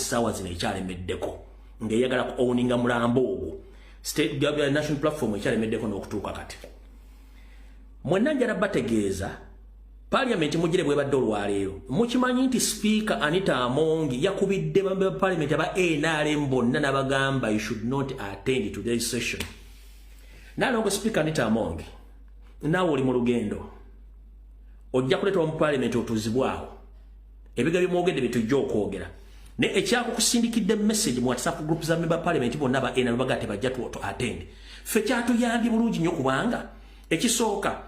essaawa zino ekyalemeddeko ng'eyagala ku owninga mulambo ogwo state national platform ekyalemeddeko n'okutuuka kati mwenna njala bategeeza Parliament mugire bwebadde olwaleero mukimanyi nti Speaker Anita Amongi yakubidde ba Parliament aba NRM bonna n'abagamba you should not attend to this session. Nalongo Speaker Anita Amongi naawe oli mu lugendo ojja kuleetwa mu Parliament otuzibwawo ebiga by'omwogedde bye tujja okwogera ne ekyakukusindikidde message mu WhatsApp group za member Parliament bonna ba NRM bagate bajja tu attend ffe kyatuyambye bulungi nnyo kubanga ekisooka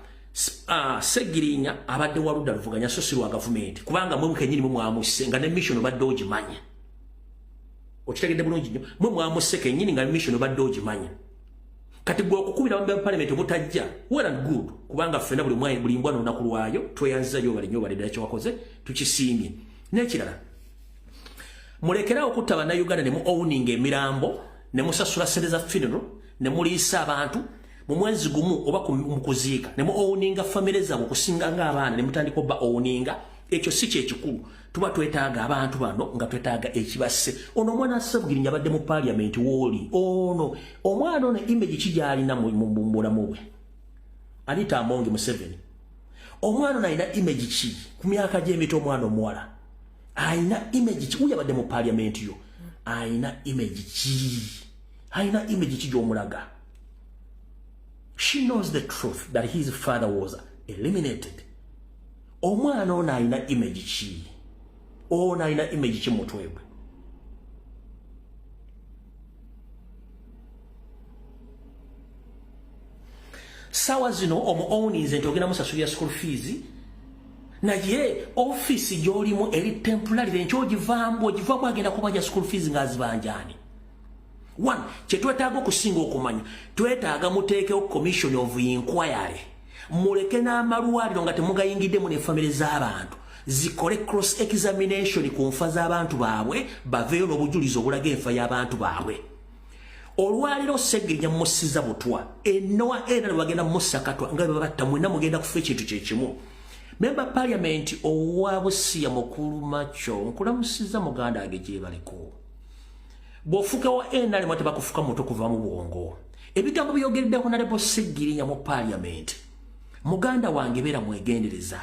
Segirinya abadde waludda luvuganya so sirwa government kubanga mwe kenyini mwe mwamuse nga ne mission obadde ogimanya okitegedde bulungi nnyo mwe mwamuse kenyini nga mission obadde ogimanya kati gwe okukubira bambe Parliament obutajja well and good kubanga ffena buli mbwa n'olunaku lwayo tweyanziza yo bali nnyo balidde kye wakoze tukisiimye n'ekirala mulekerawo okutta bannayuganda ne mu owning emirambo ne musasula ssente za funeral ne muliisa abantu mu mwezi gumu oba mu kuziika ne mu owninga family zaabwe okusinga ng'abaana ne mutandika obba owninga ekyo si kyekikulu tuba twetaaga abantu bano nga twetaaga ekibasse ono omwana Segirinya abadde mu Parliament wooli ono omwana ono image kigyalina mu bulamu bwe Anita Amongi Museveni omwana ono alina image ki ku myaka gy'emito omwana omuwala alina image ki uyo abadde mu Parliament yo alina image ki gy'omulaga. She knows the truth that his father was eliminated. Omwana ono alina image ki? Ono alina image ki mutwe gwe? Sawa zino omu-ownings nti ogenda musasulira school fees naye office gy'olimu eri temporary nkyo ogivaamu agenda kubanja school fees ng'azibanjani. One, kyetwetaaga okusinga okumanya twetaaga muteekeo commission of inquiry muleke n'amalwaliro nga temugayingiddemu ne family z'abantu zikole cross examination ku nfa z'abantu baabwe baveeyo n'obujulizi obulaga enfa y'abantu baabwe. Olwaliro Segirinya musiza butwa ennowa era bagenda musakatwa nga babatta mwenna mugenda kufa ekintu kyekimu. Member Parliament owa Busia Mukulu Macho nkulamusiza muganda age gye baliko bofuka wa enale mwate bakufuka moto kuva mu bwongo ebigambo byogeredde ko nalebo Segirinya mu Parliament muganda wange bera mwegendereza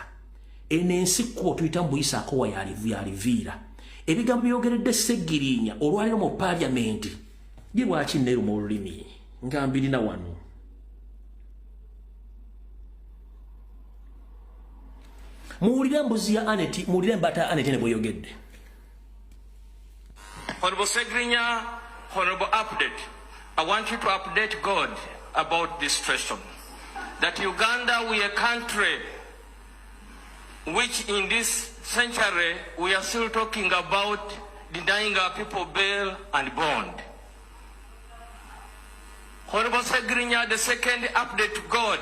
enensi ko tuyita mbuyisa ko wa yaliviira ebigambo byogeredde Segirinya olwaliro mu Parliament gibwa kinneru mu lulimi ngambiri na wano muwulire mbuzi ya Aneti muwulire mbata Aneti ne bweyogedde. Honorable Segirinya, honorable update. I want you to update God about this question. That Uganda, we are a country which in this century we are still talking about denying our people bail and bond. Honorable Segirinya, the second update to God.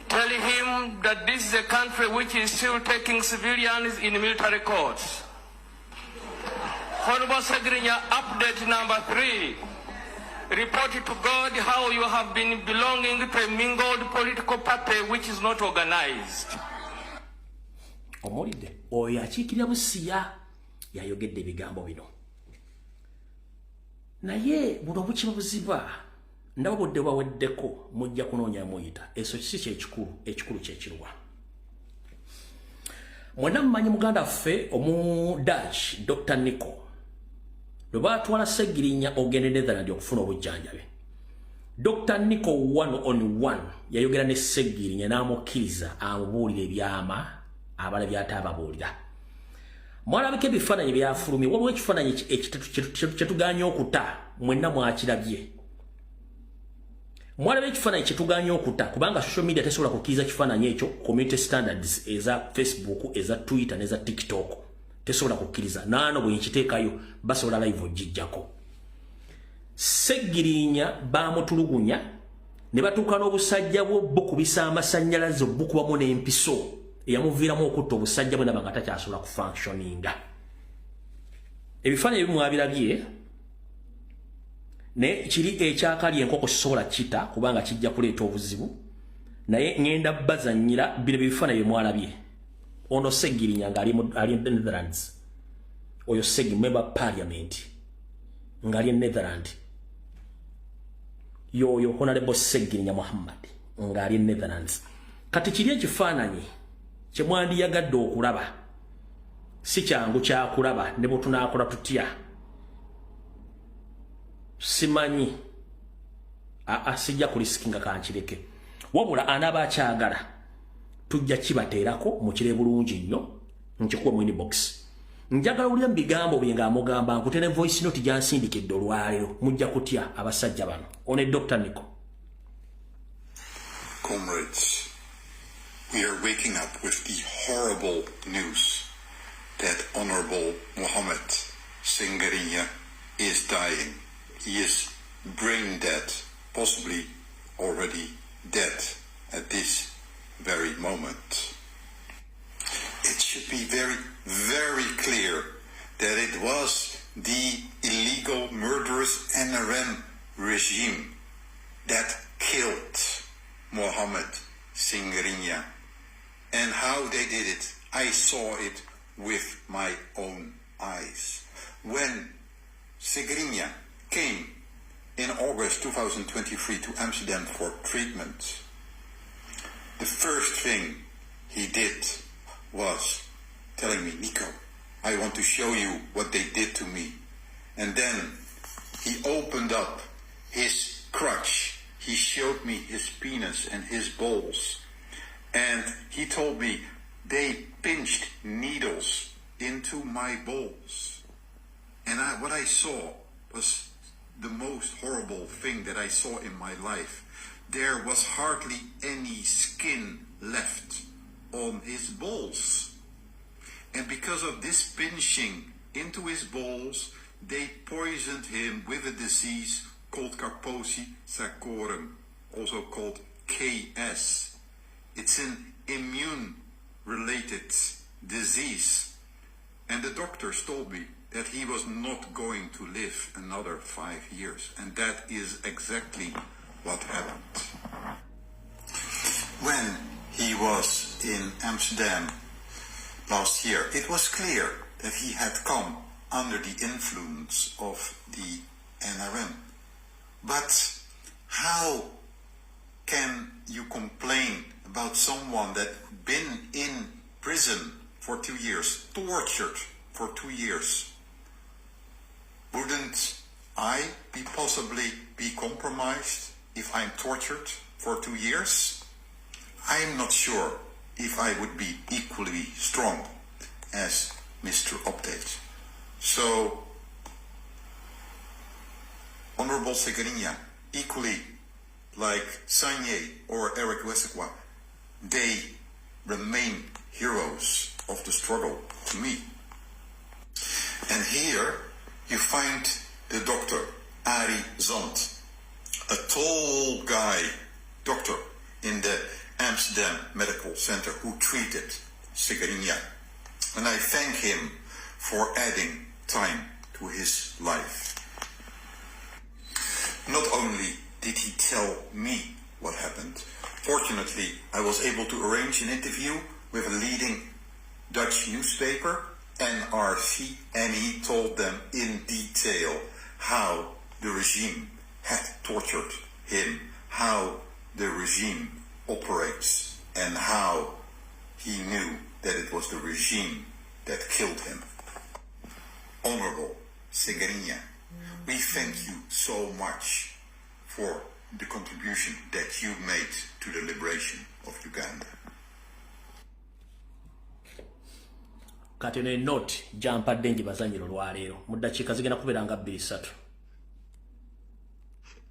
Tell him that this is a country which is still taking civilians in military courts. Honorable Segirinya, update number 3. Report to God how you have been belonging to a mingled political party which is not organized. Omulide, oyo akiikirira Busia yayogedde ebigambo bino. Naye buno bukiba buziba ndaba budde bwaweddeko mujja kunoonya muyita eso si ekikulu kyekirwa. Mwenna mumanyi muganda ffe omu Dutch Dr. Nico lwe baatwala Segirinya ogende Netherland okufuna obujjanjabe. Dr. Nico 1-on-1 yayogera ne Segirinya n'amukkiriza amubuulira ebyama abala by'ataababuulira. Mwalabika ebifaananyi byafulumye waliwo ekifaananyi kyetuganya okuta mwenna mwakirabye. Mwalaba ekifaananyi kyetuganya okuta kubanga social media tesobola kukkiriza kifaananyi ekyo community standards eza Facebook eza Twitter n'eza TikTok tesobola kukkiriza naano bwe nkiteekayo basobola live ogijjako. Segirinya baamutulugunya ne batuuka n'obusajja bwe bukubisa amasannyalaze bukubamu n'empiso eyamuviiramu okutta obusajja bwe naba nga takyasobola kufunctioninga. Ebifaananyi ebimu mwabirabye ne kiri ekyakali enkoko kisobola kita kubanga kijja kuleeta obuzibu naye ngenda bazannyira bino bifaananyi bye mwalabye. Ono Segirinya nga ali Netherlands oyo Segi member parliament ngali Netherland yoyo Honorable Segirinya Muhammad ngali Netherlands kati kiri ekifaananyi kye mwandi yagadde okulaba si kyangu kya kulaba ne bwe tunaakola tutya simanyi sijja kulisikinga kankireke wabula anaaba akyagala tujja kibateerako mukire bulungi nnyo nkikuwa mu inbox njagala ulya mbigambo bye ng'amugamba nkutere voice note gyansindikidde olwaleero mujja kutya abasajja bano one Dr. Nico. Comrades, we are waking up with the horrible news that Honorable Mohammed Singerinya is dying. He is brain dead, possibly already dead at this very moment. It should be very, very clear that it was the illegal, murderous NRM regime that killed Mohammed Singerinya. And how they did it, I saw it with my own eyes. When Singerinya came in August 2023 to Amsterdam for treatment, the first thing he did was telling me, Nico, I want to show you what they did to me. And then he opened up his crutch. He showed me his penis and his balls. And he told me they pinched needles into my balls. And what I saw was the most horrible thing that I saw in my life. There was hardly any skin left on his balls. And because of this pinching into his balls, they poisoned him with a disease called Kaposi sarcorum, also called KS. It's an immune-related disease. And the doctors told me that he was not going to live another 5 years. And that is exactly what happened. When he was in Amsterdam last year, it was clear that he had come under the influence of the NRM. But how can you complain about someone that been in prison for 2 years, tortured for 2 years? Wouldn't I possibly be compromised if I'm tortured for 2 years? I'm not sure if I would be equally strong as Mr. Update. So, Honorable Singerinya, equally like Sanye or Eric Wesekwa, they remain heroes of the struggle to me. And here you find the doctor, Ari Zand, a tall guy, doctor in the Amsterdam Medical Center who treated Singerinya. And I thank him for adding time to his life. Not only did he tell me what happened, fortunately I was able to arrange an interview with a leading Dutch newspaper, NRC, and he told them in detail how the regime had tortured him, how the regime operates, and how he knew that it was the regime that killed him. Honorable Singerinya, we thank you so much for the contribution that you made to the liberation of Uganda. Kati ne note jampadde njibazanyiro lwaleero mu ddakiika zigenda kubeera nga 2-3.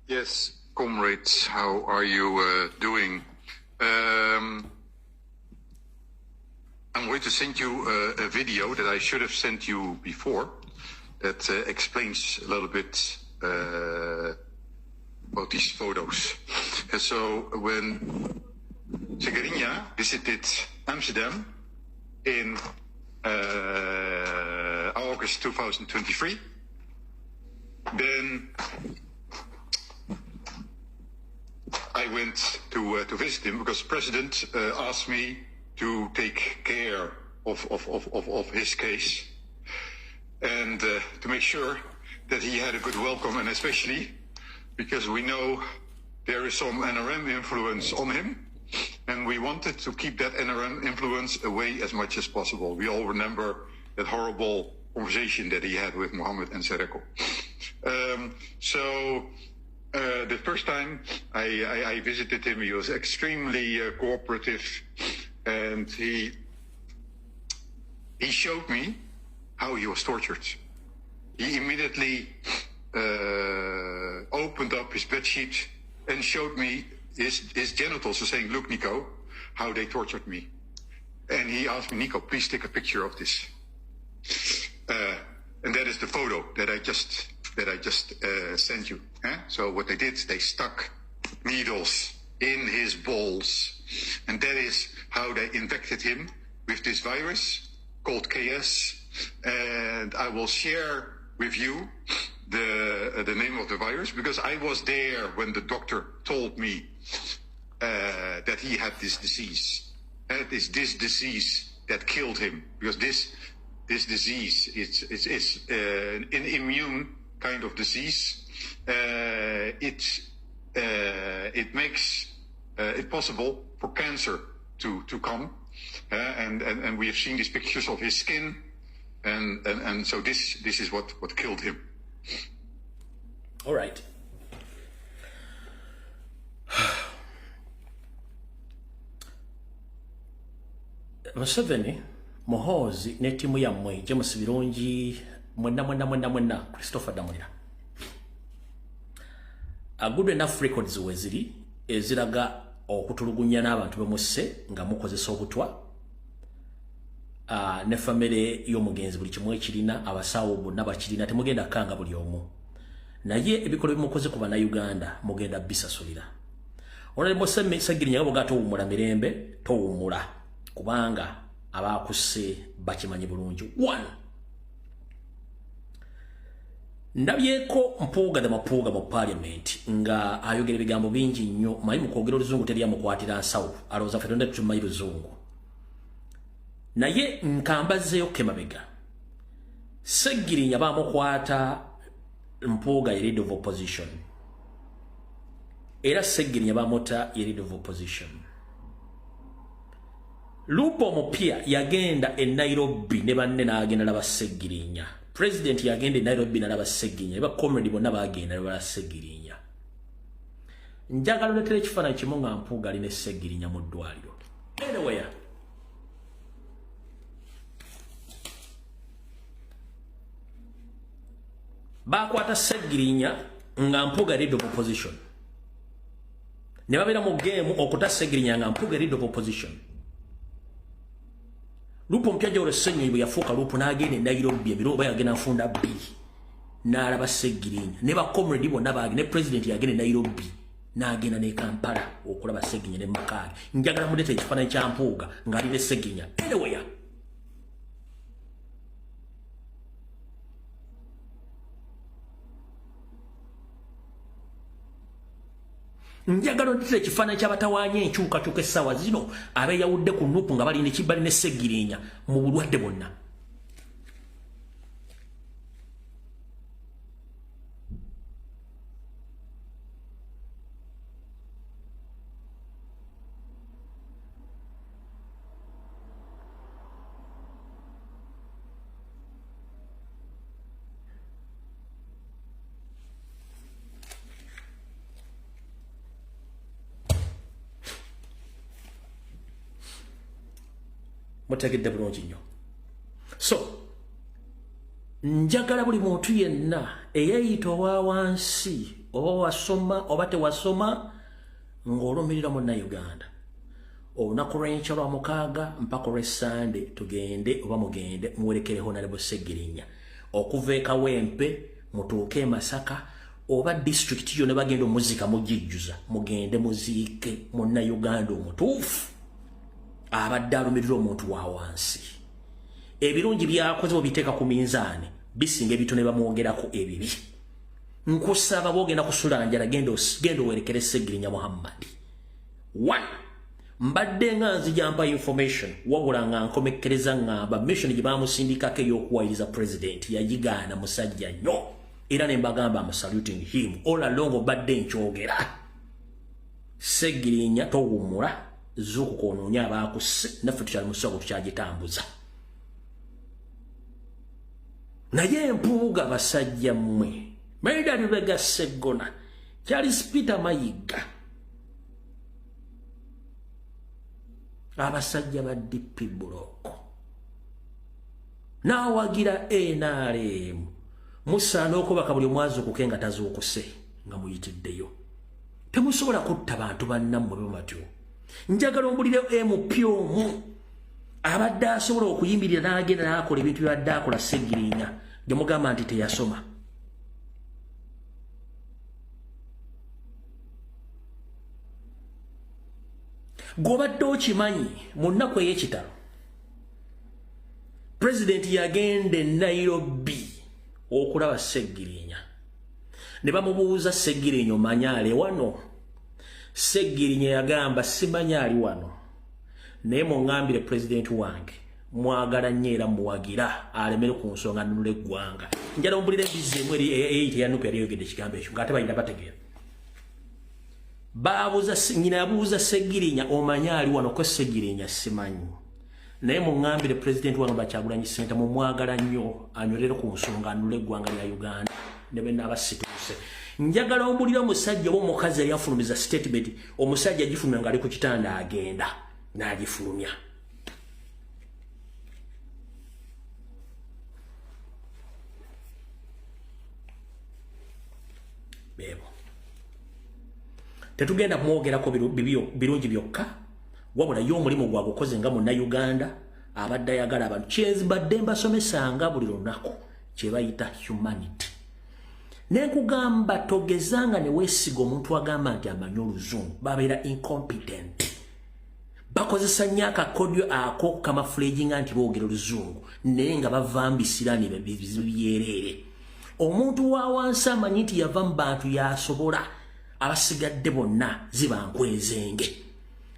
Yes, comrades, how are you doing? I'm going to send you a video that I should have sent you before that explains a little bit about these photos. And so when Singerinya visited Amsterdam in August 2023, then I went to visit him because the president asked me to take care of his case. and to make sure that he had a good welcome, and especially because we know there is some NRM influence on him, and we wanted to keep that NRM influence away as much as possible. We all remember that horrible conversation that he had with Mohammed and Sereko. The first time I visited him, he was extremely cooperative, and he showed me how he was tortured. He immediately opened up his bedsheet and showed me his genitals, saying, "Look, Nico, how they tortured me." And he asked me, "Nico, please take a picture of this." And that is the photo that I just sent you. So what they did, they stuck needles in his balls, and that is how they infected him with this virus called KS. And I will share with you the name of the virus, because I was there when the doctor told me that he had this disease. It is this disease that killed him, because this disease is an immune kind of disease. It makes it possible for cancer to come, and we have seen these pictures of his skin, and so this is what killed him. All right. Museveni, Muhoozi ne timu yammwe James Birungi mwenna Christopher Damulira. A good enough records weziri eziraga okutulugunya n'abantu bemusse nga mukozesa obutwa. Ne family y'omugenzi buli kimwe kirina abasawo bonna bakirina temugenda kanga buli omu. Naye ebikolo bimukoze ku bana Uganda mugenda bisasulira. Honorable Sagirinya gabo gato umula mirembe towumula kubanga abakusse bakimanyi bulungi. 1 Ndabyeko Mpuuga the Mapuuga mu parliament nga ayogera ebigambo bingi nnyo mayi mu kwogera oluzungu teri amukwatira nsawo alowooza ffe tonda tutumayi luzungu. Naye nkambazeyo Kemabega Sagirinya bamukwata Mpuuga ye leader of opposition. Era Sagirinya bamutta ye leader of opposition. Lupo Mupia yagenda e Nairobi ne banne n'agenda n'aba Sagirinya. President yagenda e Nairobi n'aba Sagirinya. Eba comrade bonna bagenda n'aba Sagirinya. Njagala oletere ekifaananyi kimu nga Mpuuga alina Sagirinya mu ddwaliro. Anyway, bakwata Sagirinya nga Mpuuga leader of opposition. Ne babeera mu game okuta Sagirinya nga Mpuuga leader of opposition. Lupo Mpya Jawulo Ssenyoyi bwe yafuuka Lupo n'agenda e Nairobi ebiro oba yagenda nfunda bbiri n'alaba Sagirinya ne bacomrade bonna baage ne president yagenda e Nairobi n'agenda ne Kampala okulaba Sagirinya ne Makaage. Njagala muleeta ekifaananyi kya Mpuuga ng'ali ne Sagirinya. Anyway, njagala oleeta ekifaananyi ky'abatawaanya enkyukakyuka essaawa zino abeeyawudde ku Nuupu nga bali ne Kibbali ne Sagirinya mu bulwadde bonna. Mutegedde bulungi nnyo. So njagala buli muntu yenna eyeeyita owa wansi oba wasoma oba tewasoma ng'olumirira Munnayuganda olunaku lw'enkya lwa mukaaga mpaka olw'essande tugende oba mugende muwerekereho Honorable Sagirinya okuva e Kawempe mutuuke e Masaka oba district yo ne bagenda omuzika mugijjuza mugende muziike Munnayuganda omutuufu abadde alumirira omuntu wa wansi. Ebirungi byakoze biteeka ku minzaani bisinga ebitone bamwogerako ebibi. Nkusaba bogenda kusula njala gendo werekere Sagirinya Muhammad. 1 mbadde nga nzijampa information wabula nga nkomekkereza ngamba mission gye baamusindikako ey'okuwayiriza president yagigaana musajja nnyo era ne mbagamba am saluting him all along obadde nkyogera Seggirinya towummula zuku koonoonya abaakuse naffe tukyali mu ssoko tukyagitambuza naye empuuga basajja mmwe Maida Lubega Sseggona Charles Peter Mayiga abasajja ba DP Buloko n'awagira NRM musaana okubaka buli omwazi okukenga tazuukuse nga muyitiddeyo temusobola kutta bantu bannammwe bwe batyo njagala ombulire MP omu abadde asobola okuyimbirira n'agenda n'akola ebintu byabadde akola Seggirinya gye mugamba nti teyasoma gobadde okimanyi mu nnaku ey'ekitalo President yagenda e Nairobi okulaba Seggirinya ne bamubuuza Seggirinya omanyi ali wano Seggirinya yagamba simanyi ali wano naye muŋŋambire President wange mwagala nnyo era muwagira alemere ku nsonga nnunula eggwanga njala ombulira embizeemu eyite yanuku yali yogedde ekigambo ekyo ng'ate balina bategeera nyina yabuuza Seggirinya omanyi ali wano ko Seggirinya simanyi naye muŋŋambire President wange Bakyagulanyi Ssentamu mumwagala nnyo anywerere ku nsonga nnunula eggwanga lya Uganda ne be n'abasituuse njagala ombulira omusajja oba omukazi yali afulumiza statement omusajja agifulumya ng'ali ku kitanda agenda n'agifulumya bebo tetugenda kumwogerako birungi byokka wabula yo omulimu gwagukoze nga Munnayuganda abadde ayagala abantu kyembadde mbasomesanga buli lunaku kye bayita humanity nekugamba togezanga ne weesiga omuntu agamba nti amanyi oluzungu babeera incompetent bakozesa nnyo akakodyo ako kamafulaginga nti boogera oluzungu naye nga bavambisira ne bizibu byereere omuntu wa wansi amanyi nti yava mu bantu yasobola abasigadde bonna ziba nkwezenge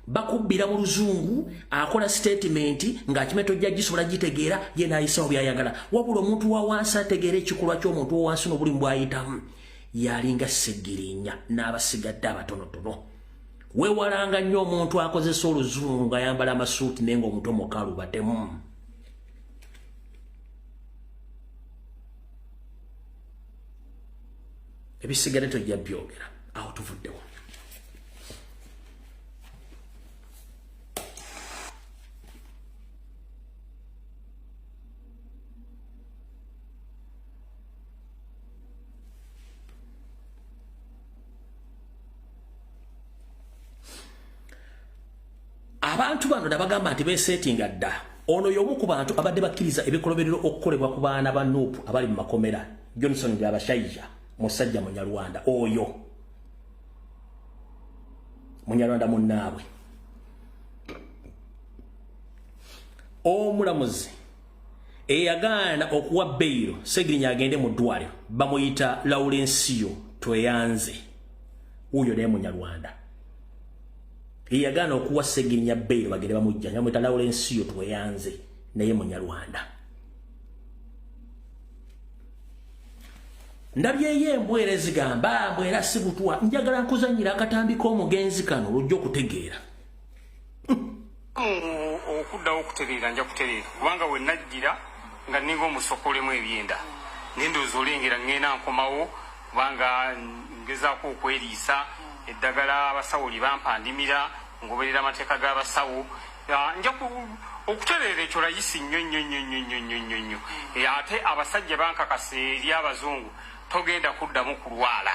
bakubbira mu luzungu akola statement ng'akimeto jja gisobola gitegeera ye n'ayisawo byayagala wabula omuntu wa wansi ategeera ekikolwa ky'omuntu wa wansi n'obulimu bw'ayitamu yalinga Seggirinya n'abasigadde abatonotono weewalanga nnyo omuntu akozesa oluzungu ng'ayambala amasuuti naye ng'omuntu omukalu batemu ebisigadde tojja byogera awo tuvuddewo abantu bano nabagamba nti beesetinga dda ono y'omu ku bantu abadde bakkiriza ebikoloberero okukolebwa ku baana ba Nuupu abali mu makomera Johnson Byabashaija musajja Munyarwanda oyo Munyarwanda munnaabwe omulamuzi eyagaana okuwa beyiro Seggirinya agende mu ddwaliro bamuyita Laurencio Tweyanze uyo naye Munyarwanda eyagaana okuwa Seggirinya beyiro bagende bamujja bamuyita Laurencio Tweyanze naye Munyarwanda ndabyeyo embwere zigamba mbwera si butwa njagala nkuzanyira akatambi k'omugenzi kano olujja okutegeera okuddawo okutereera nja kutereera kubanga we najjira nga ninga omusokolemu ebyenda nendowooza olengera ŋŋenda nkomawo kubanga ngezaako okweriisa eddagala abasawo lye bampandimira ngoberera amateeka g'abasawo nja okutereera ekyo layisi nnyo ate abasajja bankakasa eri abazungu togenda kuddamu kulwala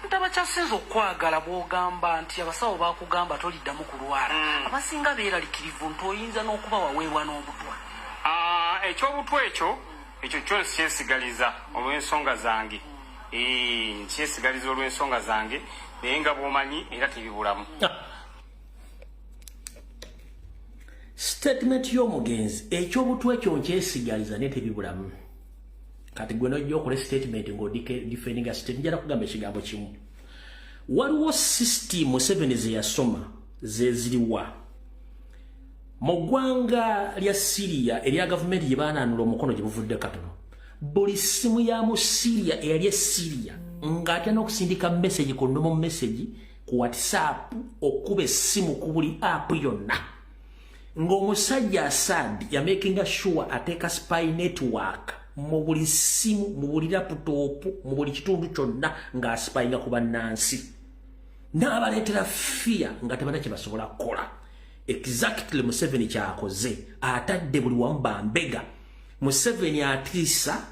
ntabakyasinza okwagala bw'ogamba nti abasawo bakugamba toliddamu kulwala abasinga beeralikirivu nti oyinza n'okuba waweebwa n'obutwa ekyobutwa ekyo kyonsi kyesigaliza olw'ensonga zange kyesigaliza olw'ensonga zange naye nga bw'omanyi era tebibulamu statement y'omugenzi ekyobutwa ekyo nkyesigaliza naye tebibulamu kati gwe nojja okola statement ng'odifendinga statement njala kugamba ekigambo kimu waliwo system 7 ze yasoma zeziriwa mu ggwanga lya Syria erya gavumenti gye baananula omukono gye buvudde katono buli simu ya mu Syria eyali Syria ng'atya n'okusindika message ku nnomo message ku WhatsApp okuba essimu ku buli app yonna ng'omusajja Assad yamakinga sure ateeka spy network mu buli simu mu buli laptop mu buli kitundu kyonna ng'aspyinga ku bannansi n'abaleetera fear nga tebalina kye basobola kukola exactly Museveni kyakoze atadde buli wamu bambega Museveni atiisa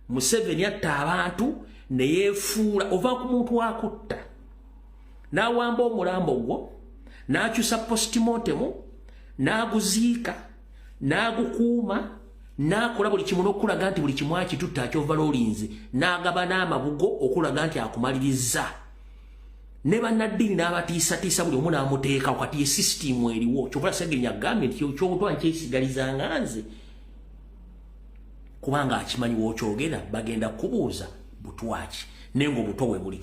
Museveni atta abantu ne yeefuula ova ku muntu akutta n'awamba omulambo gwo n'akyusa postmortem n'aguziika n'agukuuma n'akola buli kimu n'okulaga nti buli kimu akitutta akyova l'olinze n'agaba n'amabugo okulaga nti akumaliriza ne bannaddiini n'abatiisatiisa buli omu n'amuteeka kati esisitimu eriwo kyobula Sseggirinya agambye nti kyobutwa nkyesigalizanga nze kubanga akimanyi w'okyogera bagenda kubuuza butwaki naye ng'obutwa we buli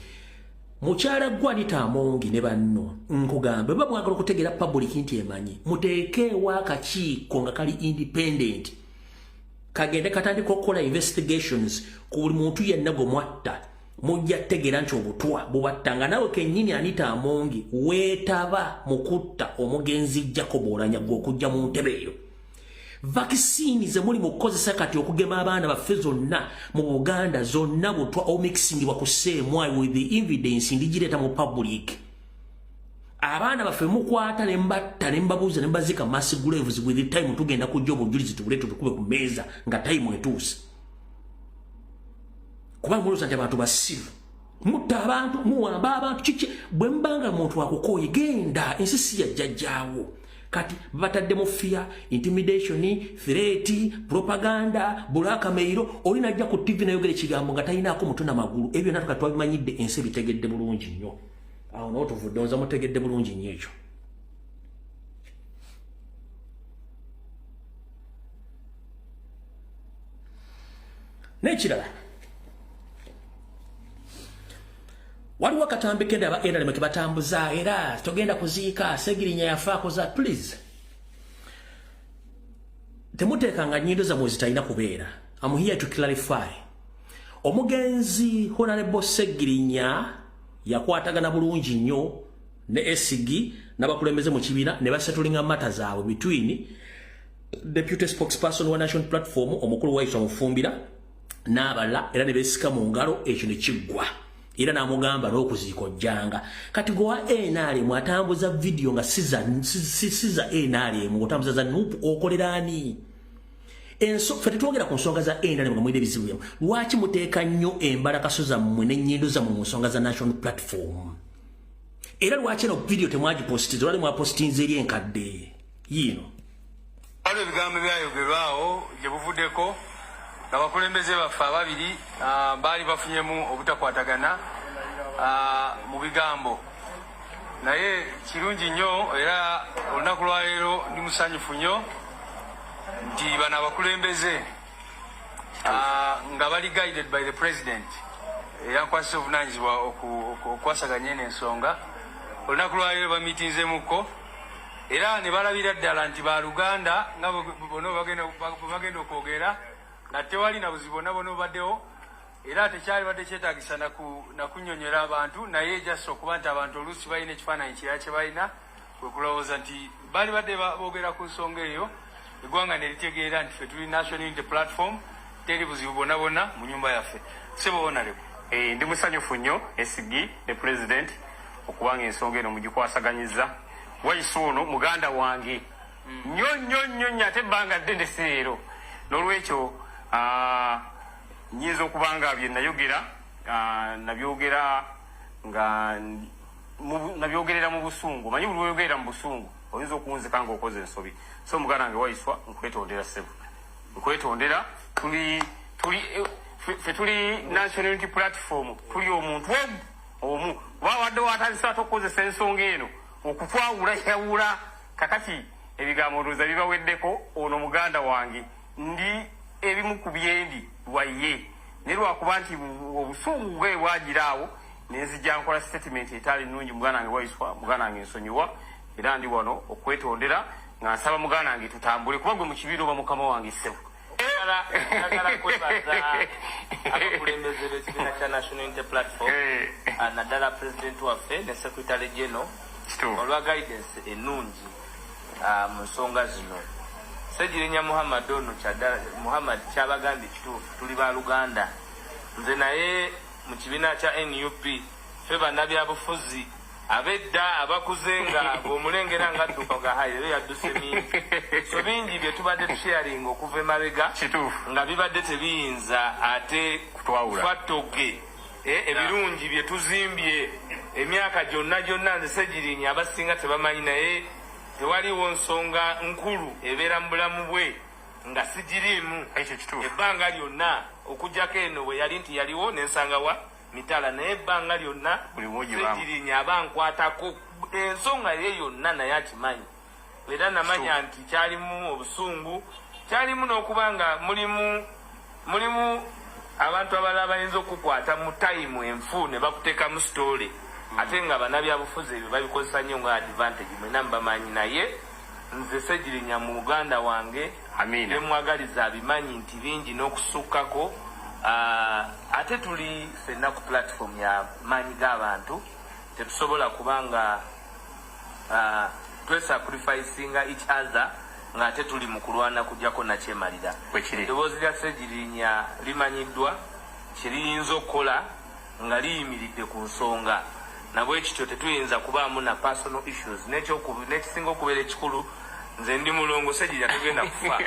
mukyala gwa Anita Amongi ne banno nkugambe baba mwagala okutegeera public nti emanyi muteekeewo akakiiko nga kali independent kagende katandika okukola investigations ku buli muntu yenna gwe mwatta mujja tegeera nti obutwa bubatta nga nawe kennyini Anita Amongi weetaba mu kutta omugenzi Jacob Oulanyah gw'okujja mu ntebe eyo vaccine ze muli mu kukozesa kati okugema abaana baffe zonna mu Buganda zonna butwa omixingibwa ku seemwayi with the evidence ndigireeta mu public abaana baffe mukwata ne mbatta ne mbabuuza ne mbazika mass graves with the time tugenda kujja obujulizi tubule tubikube ku meeza nga time etuuse kubanga mulooza nti abantu basiru mutta abantu muwamba abantu kiki bwe mbanga muntu akukooye genda ensi si yajjajjaawo kati bataddemu fear, intimidation, threat, propaganda, blackmail oli najja ku TV nayogera ekigambo nga talinaako mutwe n'amagulu ebyo natuka twabimanyidde ensi bitegedde bulungi nnyo awo n'otuvudde nza mutegedde bulungi nnyo ekyo n'ekirala waliwo akatambi kende aba NRM ke batambuza era togenda kuziika Sseggirinya yafaako za please temuteekanga nnyindo zammwe zitalina kubeera. I'm here to clarify. Omugenzi Honorable Sseggirinya yakwatagana bulungi nnyo ne SG n'abakulembeze mu kibiina ne basetulinga mata zaabwe between Deputy Spokesperson wa National Platform omukulu wa Iswa Mufumbira n'abala era ne beesika mu ngalo ekyo ne kiggwa. Era namugamba n'okuziiko jjanga kati gwa NRM atambuza video nga siza NRM otambuza za nupu okoleraani enso fete twogera ku nsonga za NRM nga mwide bizibu yamu lwaki muteeka nnyo embalakaso zammwe n'ennyindo zammwe mu nsonga za National Platform era lwaki eno video temwagipositiza lwali mwapositinze eri enkadde yiino waliwo ebigambo byayogerwawo gye buvuddeko abakulembeze baffe ababiri baali bafunyemu obutakwatagana mu bigambo naye kirungi nnyo era olunaku lwaleero ndi musanyufu nnyo nti bano abakulembeze nga bali guided by the president yankwasisa obuvunanyizibwa okwasaganya eno ensonga olunaku lwaleero bamitinzemukko era ne balabira ddala nti baluganda nga bono bagenda okwogera na tewali na buzibu nabona baddewo era tekyali badde kyetaagisa nakunnyonnyola abantu naye just okuba nti abantu oluusi balina ekifaananyi kirala kye balina kwe kulowooza nti bali badde boogera ku nsonga eyo eggwanga ne litegeera nti ffe tuli National Unity Platform teri buzibu bwonna mu nnyumba yaffe seboonaleko ndi musanyufu nnyo SG ne president okubanga ensonga eno mugikwasaganyiza Wayisu ono muganda wange nnyo ate ebbanga ddende seero n'olwekyo nyiza okubanga bye nayogera nabyogerera mu busungu manyi buli weyogerera mu busungu oyinza okunzika nga okoze ensobi so muganda wange Wayiswa nkwetondera ssebo nkwetondera ffe tuli National Unity Platform tuli omuntu omu wawadde watandisa tokozesa ensonga eno okutwawula yawula kakati ebigambo ndowooza bibaweddeko ono muganda wange ndi ebimu ku byendi lwaye ne lwakuba nti obusungu bwe bwagiraawo nenzija nkola statement etaali nnungi muganda wange Wayiswa muganda wange nsonyiwa era ndi wano okwetondera nga nsaba muganda wange tutambule kuba gwe mu kibira oba mukama wange ssebo njagala kwebaza abakulembeze b'ekibiina kya National Unity Platform naddala pulezidenti waffe ne secretary general olwa guidance ennungi mu nsonga zino. Ssegirinya Muhammad ono Muhammad kyabagambye kituufu, tuli ba Luganda. Nze naye mu kibiina kya NUP ffe bannabyabufuzi abedda abakuze nga bw'omulengera nga adduka ga hayi era yadduse mingi. So bingi bye tubadde tusharinga okuva emabega nga bibadde tebiyinza ate twattoge ebirungi bye tuzimbye emyaka gyonna nze Ssegirinya abasinga tebamanyi, naye tewaliwo nsonga nkulu ebeera mu bulamu bwe nga sigiriimu ebbanga lyonna okujjako eno bwe yali nti yaliwo nensangawa mitala, naye ebbanga lyonna Ssegirinya abankwatako ensonga ye yonna naye akimanyi, era namanya nti kyalimu obusungu, kyalimu n'okuba nga mulimu abantu abalala bayinza okukwata mu tayimu enfu ne bakuteeka mu sitoole ate nga bannabyabufuzi ebyo babikozesa nnyo nga advantage. Mwena mubamanyi, naye nze Ssegirinya mu Uganda wange byemwagaliza abimanyi nti bingi n'okusukkako. Ate tuli ffenna ku platform ya maanyi g'abantu, tetusobola kubanga twesacrificinga each other nga ate tuli mu kulwana kujjako nakyemalira. Eddoboozi lya Ssegirinya limanyiddwa kiriyinza okukola nga liyimiridde ku nsonga, nabwe kityo tetuyinza kubaamu na personal issues. N'ekisinga okubeera ekikulu, nze ndi mulongo, Ssegirinya tugenda kufa.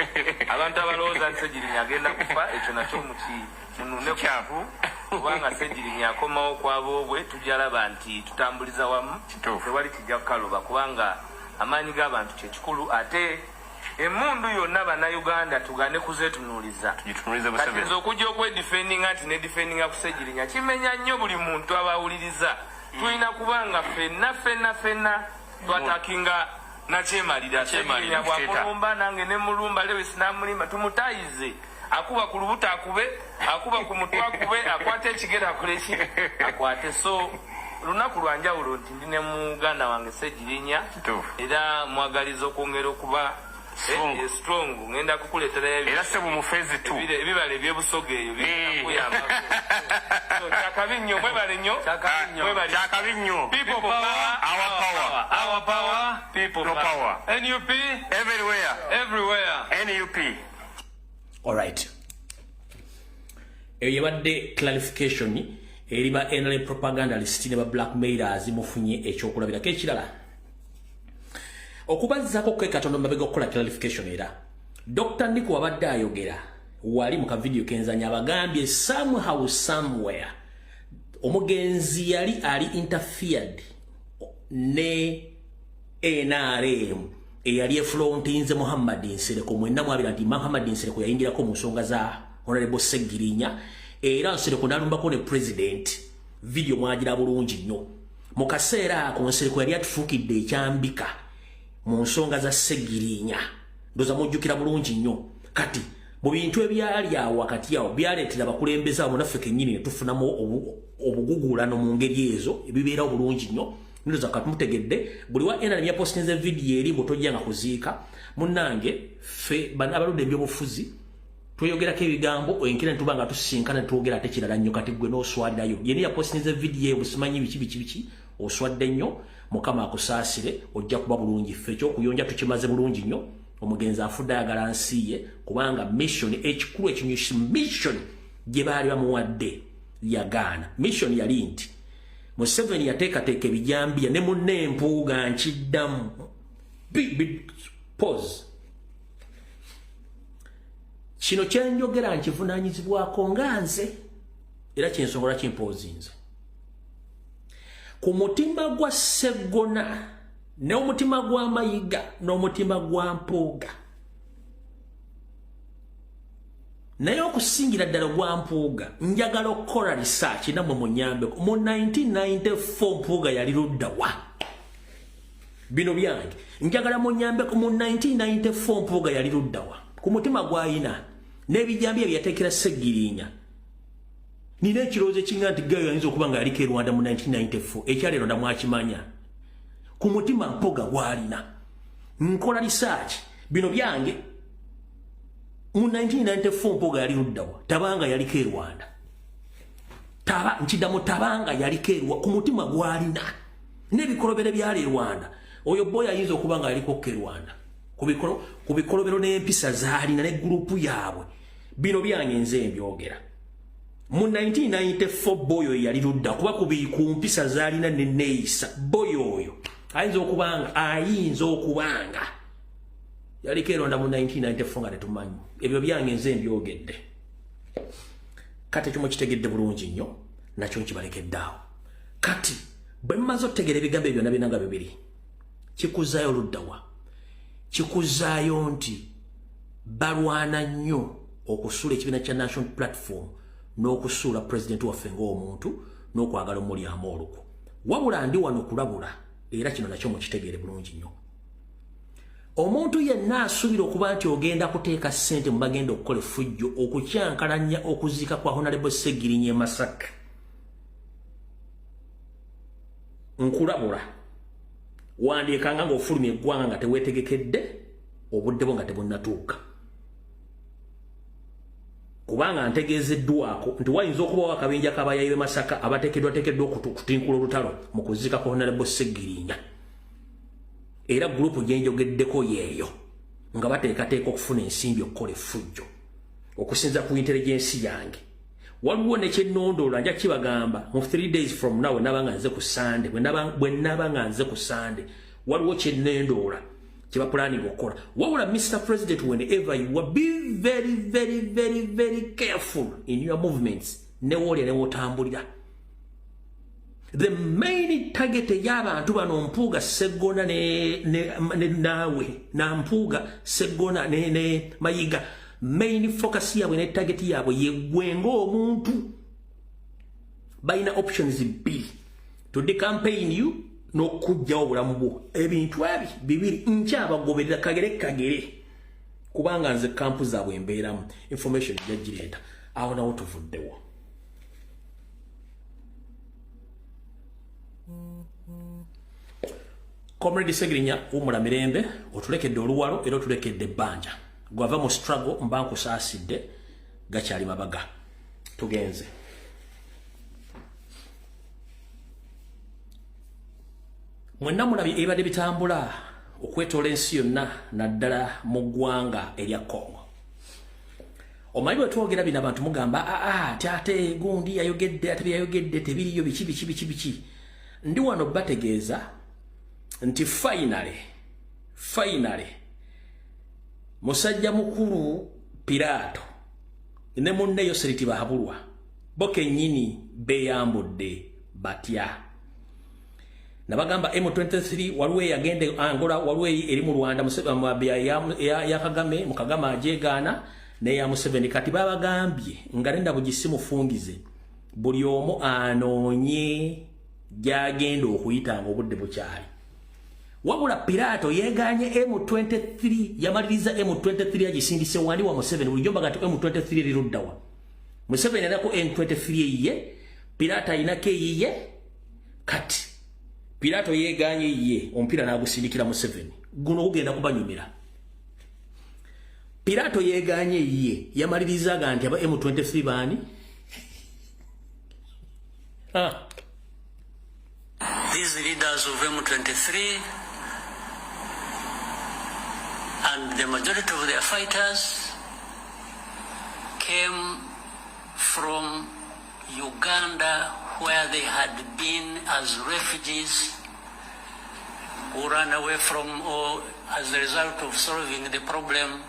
Abantu abalowooza nti Ssegirinya agenda kufa, ekyo nakyo kinune kufu, kubanga Ssegirinya akomawo kw'aboobwe tujalaba nti tutambuliza wamu, tewali kijja kukaloba, kubanga amaanyi g'abantu kyekikulu. Ate emmundu yonna bannayuganda tugane kuzeetunuuliza. Kati nze okujja okwedifendinga nti nedifendinga ku Ssegirinya kimenya nnyo buli muntu abawuliriza. Tulina kubanga ffenna twatakinga nakyemalira. Ssegirinya bw'amulumba nange ne mulumba, Lewis n'amulimba, tumutayize. Akuba ku lubuto akube, akuba ku mutwe akube, akwate ekigere akoleki akwate. So lunaku lwa njawulo nti ndi ne muganda wange Ssegirinya, era mwagaliza okwongera okuba strong. Ngenda kukuleetera era sebo mu phase 2 ebibala ebyebusoga eyo bikuyamba. So kyakabi nnyo, mwebale nnyo, kyakabi nnyo. People power, our power, people power. NUP everywhere. NUP. All right. Eyo yabadde clarification eriba NRM propagandalist ne ba blackmailers mufunye ekyokulabirako ekirala. Okubazzako kwe Katonda mabega okukola clarification era. Dr. Nico wabadde ayogera wali mu ka video kenzanya abagambye somehow somewhere omugenzi yali ali interfered ne NRM eyali efrontinze Muhammad Nsereko. Mwenna mwabira nti Muhammad Nsereko yayingirako mu nsonga za Honorable Ssegirinya, era Nsereko nalumbako ne president. Video mwagira bulungi nnyo. Mu kaseera ako Nsereko yali atufuukidde ekyambika mu nsonga za Ssegirinya. Ndoza mujjukira bulungi nnyo. Kati mu bintu ebyali awo wakati awo byaleetera abakulembeze abo naffe kennyini ne tufunamu obugugulano mu ngeri ezo ebibeerawo bulungi nnyo. Ndoza katumutegedde buli wa NRM yapostinze video eri botojja nga kuziika munnange ffe abaludde ebyobufuzi tweyogerako ebigambo enkira netubanga tusisinkana netwogera ate kirala nnyo kati gwe n'oswaddayo yeni yapostinze video busimanyi biki oswadde nnyo. Mukama akusaasire ojja kuba bulungi. Ffe ekyokuyonja tukimaze bulungi nnyo. Omugenzi afudde ayagala nsi ye kubanga mission ekikulu ekinyusi mission gye baali bamuwadde yagaana. Mission yali nti Museveni yateekateeka ebijambiya ne munne empuuga nkiddamu. Pause. Kino kyenjogera nkivunaanyizibwako nga nze era kyensongola kimpozinze. Ku mutima gwa Sseggona n'omutima gwa Mayiga n'omutima gwa Mpuuga, naye okusingira ddala gwa Mpuuga njagala okukola research namwe munyambeko. Mu 1994 Mpuuga yali ludda wa? Bino byange njagala munyambeko. Mu 1994 Mpuuga yali ludda wa? Ku mutima gwa Ina n'ebijambiya bye yateekera Ssegirinya. Nina ekirowoozo ekinga nti Gayo yayinza okuba nga yaliko e Rwanda mu 1994 ekyaleero ndamwakimanya. Ku mutima Mpuuga gw'alina. nkola research bino byange mu 1994 mpoga yali luddawa Tabanga yaliko e Rwanda nkidamu Tabanga yaliko e Rwanda ku mutima gwalina n'ebikolobero byali e Rwanda oyo boy ayinza okuba nga yaliko ke Rwanda ku bikolobero n'empisa zaalina ne gurupu yaabwe bino byange nze mbyogera mu 1994 boy oyo yali ludda kuba ku mpisa zaalina ne neeyisa boy oyo ayinza okubanga yaliko e Rwanda mu 1994 nga tetumanyi ebyo byange nze mbyogedde kati ekyo mukitegedde bulungi nnyo nakyo nkibalekeddaawo kati bwe mmaze otutegera ebigambo ebyo byonna nga bibiri kikuzaayo luddawa kikuzaayo nti balwana nnyo okusuula ekibiina kya National Platform n'okusuula pulezidenti waffe ng'omuntu n'okwagala omulyamu olukwo wabula ndi wano kulabula era kino nakyo mukitegeere bulungi nnyo omuntu yenna asuubira okuba nti ogenda kuteeka ssente mu bagenda okukola effujjo okukyankalanya okuziika kwa Honorable Ssegirinya e Masaka nkulabula wandiikanga ng'ofulumya eggwanga nga teweetegekedde obudde bwo nga tebunnatuuka kubanga ntegeezeddwako nti wayinza okubawo akabinja k'abayayi b'e Masaka abateekeddwateekeddwa okutinkula olutalo mu kuziika kwa Honorable Ssegirinya era gurupu gyenjogeddeko yeeyo nga bateekateeka okufuna ensimbi okukola effujjo okusinza ku intelligence yange waliwo nekyennondoola nja kibagamba mu 3 days from now bwe nze ku Sunday bwe naba nga nze ku Sunday waliwo kyennondoola kye bapulaninga okukola wabula Mr. President whenever you are be very very very very careful in your movements ne woolya ne wootambulira the main target y'abantu bano Mpuuga Sseggona ne naawe na Mpuuga Sseggona ne Mayiga main focus yaabwe ne target yaabwe yeggwe ng'omuntu balina options bbiri to the campaign you n'okujjawo obulamu bwo ebintu ebi bibiri nkyabagoberera kagere kubanga nze kampu zaabwe mbeeramu information jaggireeta awo nawo tuvuddewo Comrade Ssegirinya wumula mirembe otulekedde oluwalo era otulekedde ebbanja gwava mu struggle mba nkusaasidde gakyali mabaga tugenze mwenna mulabye ebadde bitambula okwetoola ensi yonna naddala mu ggwanga erya Congo omanyi bwe twogera bino abantu mugamba ate gundi yayogedde ate byayogedde tebiriyo biki ndi wano bategeeza nti finally musajja mukulu Pirato ne munne Yoseriti bahabulwa bo kennyini beeyambudde batya nabagamba M23 waliwo yagende Angola waliwo eri mu Rwanda ya Kagame mu Kagame ajegaana ne ya Museveni kati babagambye nga nenda bugisimufungize buli omu anoonye gyagenda okuyitanga obudde bukyali wabula Pirato yeganye M23 yamaliriza M23 agisindise wandi wa Museveni bulijjo bagati M23 liruddawa Museveni alako M23 ye Pirato ayinako eyiye kati Pirato yeganye ye ompira n'agusindikira Museveni guno gugenda kubanyumira Pirato yeganye ye yamaliriza ganti aba M23 bani These leaders of M23 and the majority of their fighters came from Uganda, where they had been as refugees who ran away from, or as a result of solving the problem